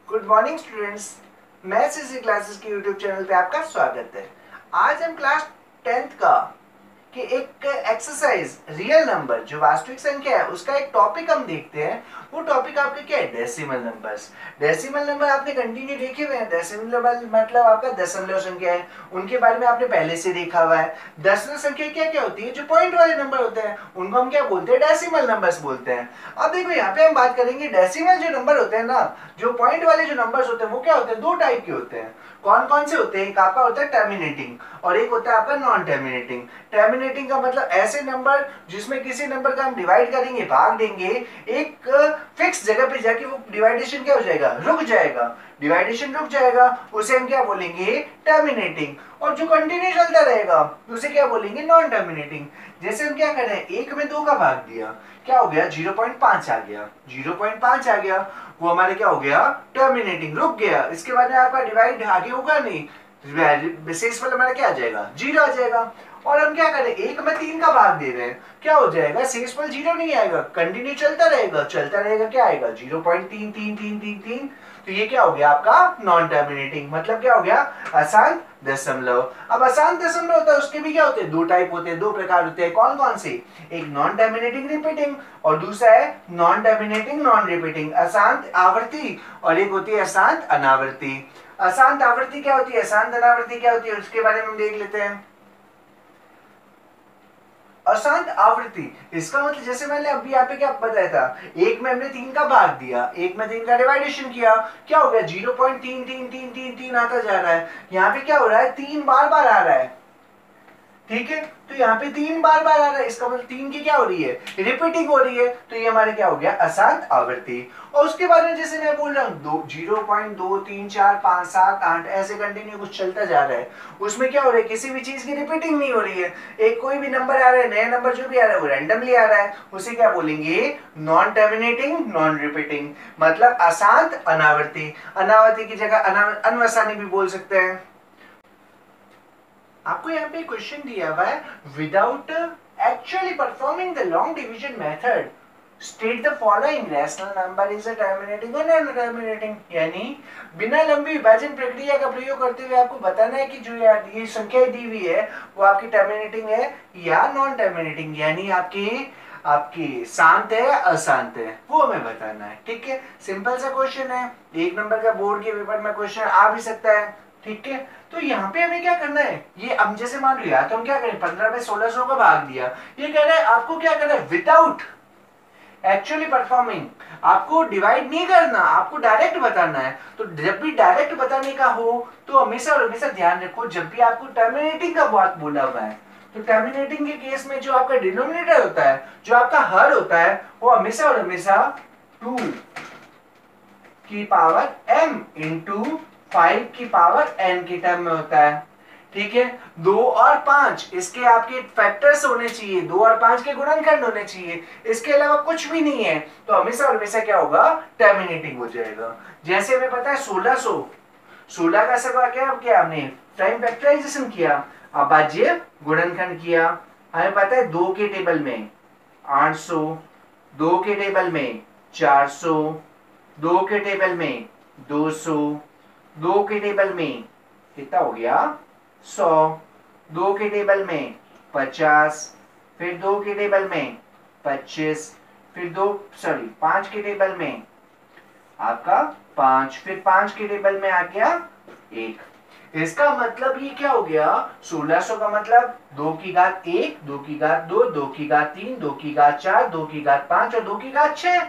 Good morning students. Maths easy classes के YouTube channel पे आपका स्वागत है। आज हम क्लास 10th का कि एक एक्सरसाइज रियल नंबर जो वास्तविक संख्या है उसका एक टॉपिक हम देखते हैं। वो टॉपिक आपके क्या है? Decimal numbers. डेसिमल नंबर आपने कंटिन्यू देखे हुए हैं। डेसिमल नंबर मतलब आपका दशमलव संख्या है, उनके बारे में आपने पहले से देखा हुआ है। दशमलव संख्या क्या क्या होती है? जो पॉइंट वाले नंबर होते हैं उनको हम क्या बोलते हैं? डेसिमल नंबर्स बोलते हैं। अब देखो यहाँ पे हम बात करेंगे डेसिमल जो नंबर होते हैं ना, जो पॉइंट वाले जो नंबर्स होते हैं वो क्या होते हैं? दो टाइप के होते हैं। कौन कौन से होते हैं? एक आपका होता है टर्मिनेटिंग और एक होता है आपका नॉन टर्मिनेटिंग। टर्मिनेटिंग का मतलब ऐसे नंबर जिसमें किसी नंबर का हम डिवाइड करेंगे, भाग देंगे, एक फिक्स जगह पे जाके वो डिवाइडेशन क्या हो जाएगा? रुक जाएगा। डिवाइडेशन रुक जाएगा, उसे हम क्या बोलेंगे? टर्मिनेटिंग। और जो कंटिन्यू चलता रहेगा उसे क्या बोलेंगे? Non terminating. जैसे हम क्या कर रहे हैं, एक में दो का भाग दिया, क्या हो गया? 0.5 आ गया। 0.5 आ गया, वो हमारे क्या हो गया? टर्मिनेटिंग, रुक गया। इसके बाद में आपका डिवाइड आगे होगा नहीं, विशेष फल हमारा क्या आ जाएगा? 0 आ जाएगा। और हम क्या करें, एक में 3 का भाग दे रहे हैं, क्या हो जाएगा? शेषफल 0 नहीं आएगा, कंटिन्यू चलता रहेगा। चलता रहेगा, क्या आएगा? 0.3333। तो ये क्या हो गया आपका? Non terminating. मतलब क्या हो गया? अशांत दशमलव। अब अशांत दशमलव होता है, उसके भी क्या होते हैं? दो टाइप होते हैं, दो प्रकार होते हैं। कौन कौन से? एक नॉन टर्मिनेटिंग रिपीटिंग और दूसरा है नॉन टर्मिनेटिंग नॉन रिपीटिंग। अशांत आवर्ती और एक होती है अशांत अनावर्ती। अशांत आवर्ती क्या होती है, अशांत अनावर्ती क्या होती है, उसके बारे में हम देख लेते हैं। अशांत आवृत्ति, इसका मतलब जैसे मैंने अभी यहाँ पे क्या बताया था, एक में हमने 3 का भाग दिया, एक में 3 का डिवाइडेशन किया, क्या हो गया? 0.3333 आता जा रहा है। यहाँ पे क्या हो रहा है? 3 बार बार आ रहा है, ठीक है। तो यहाँ पे 3 बार बार आ रहा है, इसका मतलब 3 की क्या हो रही है? रिपीटिंग हो रही है। तो ये हमारे क्या हो गया? अशांत आवृत्ति। और उसके बाद में जैसे मैं बोल रहा हूँ 0.2345678 ऐसे कंटिन्यू कुछ चलता जा रहा है, उसमें क्या हो रहा है? किसी भी चीज की रिपीटिंग नहीं हो रही है। एक कोई भी नंबर आ रहा है, नया नंबर जो भी आ रहा है वो रैंडमली आ रहा है, उसे क्या बोलेंगे? Non terminating non repeating. मतलब अशांत अनावर्ती। अनावर्ती की जगह अनवसानी भी बोल सकते हैं। आपको यहाँ पे क्वेश्चन दिया हुआ है, without actually performing the long division method state the following rational number is a terminating और नॉन टर्मिनेटिंग। यानी बिना लंबी विभाजन प्रक्रिया का प्रयोग करते हुए आपको बताना है कि जो ये संख्या दी हुई है वो आपकी टर्मिनेटिंग है या नॉन टर्मिनेटिंग, यानी आपकी आपकी शांत है अशांत है, वो हमें बताना है। ठीक है, सिंपल सा क्वेश्चन है, एक नंबर का बोर्ड के पेपर में क्वेश्चन आ भी सकता है। ठीक है, तो यहाँ पे हमें क्या करना है, ये अब जैसे मान लिया तो हम क्या करें, 15 में 1600 का भाग दिया। ये कह रहा है आपको क्या करना है, विदाउट एक्चुअली परफॉर्मिंग, आपको डिवाइड नहीं करना, आपको डायरेक्ट बताना है। तो जब भी डायरेक्ट बताने का हो तो हमेशा और हमेशा ध्यान रखो, जब भी आपको टर्मिनेटिंग का बात बोला हुआ है तो टर्मिनेटिंग के केस में जो आपका डिनोमिनेटर होता है, जो आपका हर होता है, वो हमेशा और हमेशा 2 की पावर m इंटू 5 की पावर n के टर्म में होता है। ठीक है, 2 और 5 इसके आपके फैक्टर्स होने चाहिए, 2 और 5 के गुणनखंड होने चाहिए, इसके अलावा कुछ भी नहीं है, तो हमेशा और हमेशा क्या होगा? टर्मिनेटिंग हो जाएगा। जैसे हमें पता है 16 का सब क्या हमने प्राइम फैक्टराइजेशन किया, अभाज्य गुणनखंड किया। हमें पता है 2 के टेबल में 800, 2 के टेबल में 400, 2 के टेबल में 200, 2 के टेबल में कितना हो गया? 100, 2 के टेबल में 50, फिर 2 के टेबल में 25, फिर 5 के टेबल में आपका 5, फिर 5 के टेबल में आ गया 1। इसका मतलब ये क्या हो गया? 1600 का मतलब 2 की घात 1, 2 की घात 2, 2 की घात 3, 2 की घात 4, 2 की घात 5 और 2 की घात 6।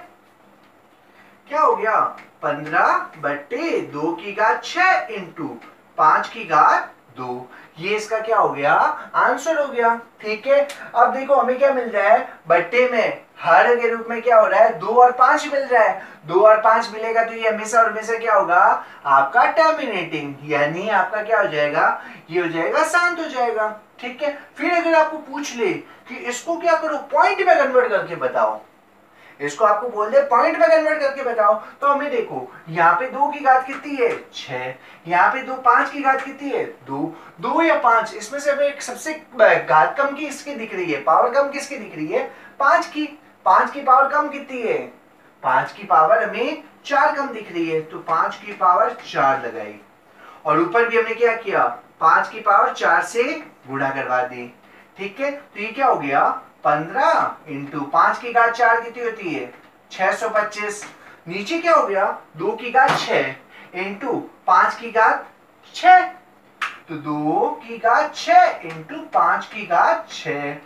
क्या हो गया? 15/2 की घात 6 इंटू 5 की घात 2। ये इसका क्या हो गया? आंसर हो गया। ठीक है, अब देखो हमें क्या मिल रहा है, बट्टे में हर के रूप में क्या हो रहा है? 2 और 5 मिल रहा है। 2 और 5 मिलेगा तो ये हमेशा और हमेशा क्या होगा? आपका टर्मिनेटिंग, यानी आपका क्या हो जाएगा? ये हो जाएगा शांत हो जाएगा। ठीक है, फिर अगर आपको पूछ ले कि इसको क्या करो, पॉइंट में कन्वर्ट करके बताओ, इसको आपको बोल दे पॉइंट में कन्वर्ट करके बताओ, तो हमें देखो यहाँ पे 2 की घात कितनी है? 6। यहाँ पे 5 की घात कितनी है? 2। 2 या 5 इसमें से हमें एक सबसे घात कम की इसकी दिख रही है, पावर कम किसकी दिख रही है? 5 की। 5 की पावर कम कितनी है? 5 की पावर हमें 4 कम दिख रही है, तो 5 की पावर 4 लगाई, और ऊपर भी हमने क्या किया, 5 की पावर 4 से गुणा करवा दी। ठीक है, तो ये क्या हो गया, 15 इंटू 5 की घात 4 कितनी होती है, 625। नीचे क्या हो गया, 2 की घात 6 इंटू 5 की घात 6, तो 2 की घात 6 इंटू 5 की घात 6।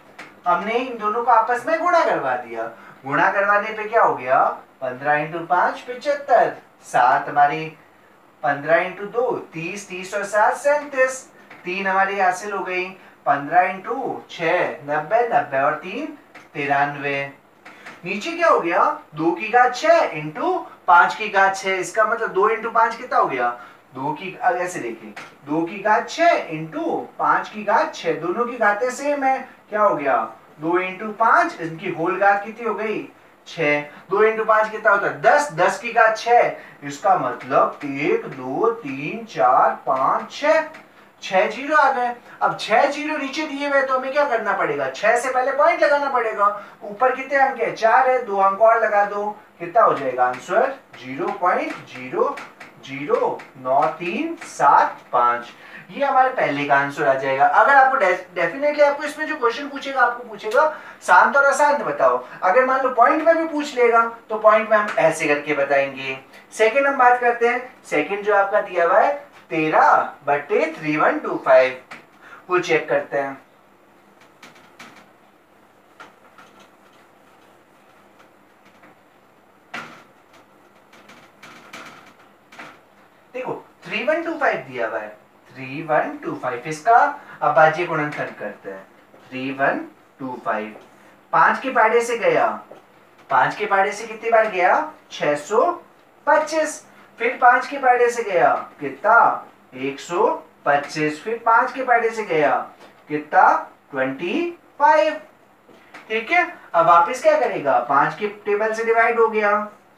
हमने इन दोनों को आपस में गुणा करवा दिया। गुणा करवाने पे क्या हो गया, 15 इंटू 5 75, 7 हमारी 15 इंटू 2 30, 30 और 7 37, 3 हमारी हासिल हो गई। 15 इंटू 6 90, 90 और 3 93। नीचे क्या हो गया, 2 की घात 6 इंटू 5 की घात 6, इसका मतलब 2 इंटू 5 कितना हो गया, 2 की, ऐसे देखिए 2 की घात 6 इंटू 5 की घात 6, दोनों की घातें सेम है, क्या हो गया 2 इंटू 5, इनकी होल घात कितनी हो गई 6, 2 इंटू 5 कितना होता है 10, 10 की घात 6, इसका मतलब 1 2 3 4 5 6, 6 जीरो आ गए। अब 6 जीरो नीचे दिए हुए, तो हमें क्या करना पड़ेगा, 6 से पहले पॉइंट लगाना पड़ेगा। ऊपर कितने अंक है, 4 है, 2 अंक और लगा दो, कितना हो जाएगा आंसर 0.00937 ये हमारे पहले का आंसर आ जाएगा। अगर आपको डेफिनेटली आपको इसमें जो क्वेश्चन पूछेगा, आपको पूछेगा शांत और अशांत बताओ, अगर मान लो पॉइंट में भी पूछ लेगा तो पॉइंट में हम ऐसे करके बताएंगे। सेकंड हम बात करते हैं, सेकंड जो आपका दिया हुआ है 13/3125, वो चेक करते हैं। देखो 3125 दिया हुआ है, 3125, इसका अभाज्य गुणनखंड करते हैं। 3125 5 के पाड़े से गया, 5 के पाड़े से कितनी बार गया 625, फिर 5 के पाड़े से गया कितना 125, फिर 5 के पाड़े से गया कितना 25। ठीक है, अब वापस क्या करेगा, 5 के टेबल से डिवाइड हो गया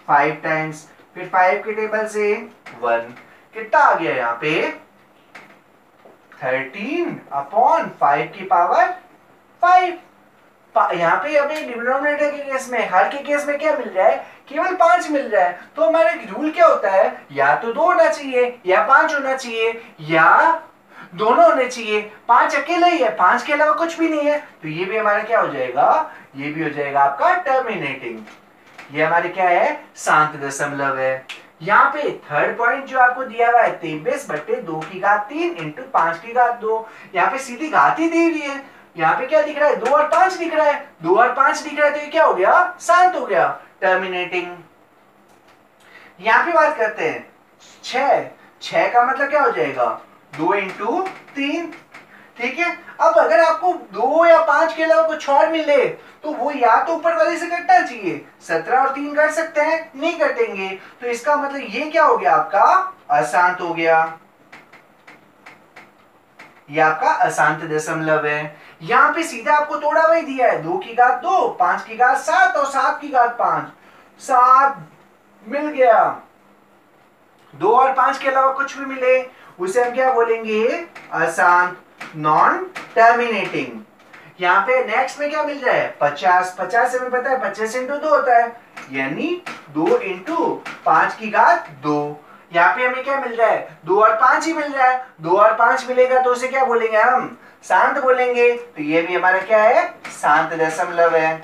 5 टाइम्स, फिर 5 के टेबल से 1, कितना आ गया यहाँ पे 13/5 की पावर 5। यहाँ पे अभी डिनोमिनेटर के केस में, हर के केस में क्या मिल रहा है, केवल 5 मिल रहा है। तो हमारा रूल क्या होता है, या तो 2 होना चाहिए या 5 होना चाहिए या दोनों होने चाहिए। 5 अकेला ही है, 5 के अलावा कुछ भी नहीं है, तो ये भी हमारा क्या हो जाएगा, ये भी हो जाएगा आपका टर्मिनेटिंग। ये हमारे क्या है, शांत दशमलव है। यहाँ पे थर्ड पॉइंट जो आपको दिया हुआ है 23/2 की घात 3 इंटू 5 की घात 2, यहाँ पे सीधी घात ही दी हुई है। यहाँ पे क्या दिख रहा है, 2 और 5 दिख रहा है, 2 और 5 दिख रहा है, तो ये क्या हो गया, शांत हो गया, टर्मिनेटिंग। यहाँ पे बात करते हैं 6 का मतलब क्या हो जाएगा 2 इंटू 3। ठीक है, अब अगर आपको 2 या 5 के अलावा कुछ और मिले तो वो या तो ऊपर वाले से कटना चाहिए, 17 और 3 कर सकते हैं, नहीं कटेंगे, तो इसका मतलब ये क्या हो गया, आपका अशांत हो गया, ये आपका अशांत दशमलव है। यहाँ पे सीधा आपको तोड़ा वही दिया है, 2 की घात 2, 5 की घात 7 और 7 की घात 5, 7 मिल गया। 2 और 5 के अलावा कुछ भी मिले उसे हम क्या बोलेंगे, अशांत, नॉन टर्मिनेटिंग। यहाँ पे नेक्स्ट में क्या मिल रहा है 50, 50 से हमें पता है 25 इंटू 2 होता है, यानी 2 इंटू 5 की घात 2। यहाँ पे हमें क्या मिल रहा है, 2 और 5 ही मिल रहा है, 2 और 5 मिलेगा तो उसे क्या बोलेंगे, हम शांत बोलेंगे, तो ये भी हमारा क्या है, शांत दशमलव है,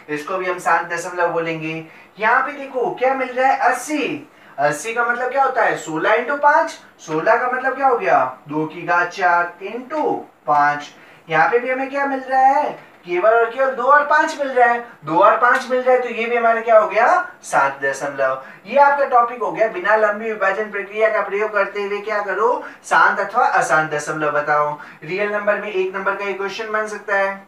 इसको भी हम शांत दशमलव बोलेंगे। यहाँ पे देखो क्या मिल रहा है 80, 80 का मतलब क्या होता है 16 इंटू 5, 16 का मतलब क्या हो गया 2 की घात 4 इंटू 5। यहाँ पे भी हमें क्या मिल रहा है, केवल और केवल 2 और 5 मिल रहा है, 2 और 5 मिल रहा है, तो ये भी हमारा क्या हो गया, शांत दशमलव। ये आपका टॉपिक हो गया, बिना लंबी विभाजन प्रक्रिया का प्रयोग करते हुए क्या करो, शांत अथवा अशांत दशमलव बताओ। रियल नंबर में 1 नंबर का ये क्वेश्चन बन सकता है।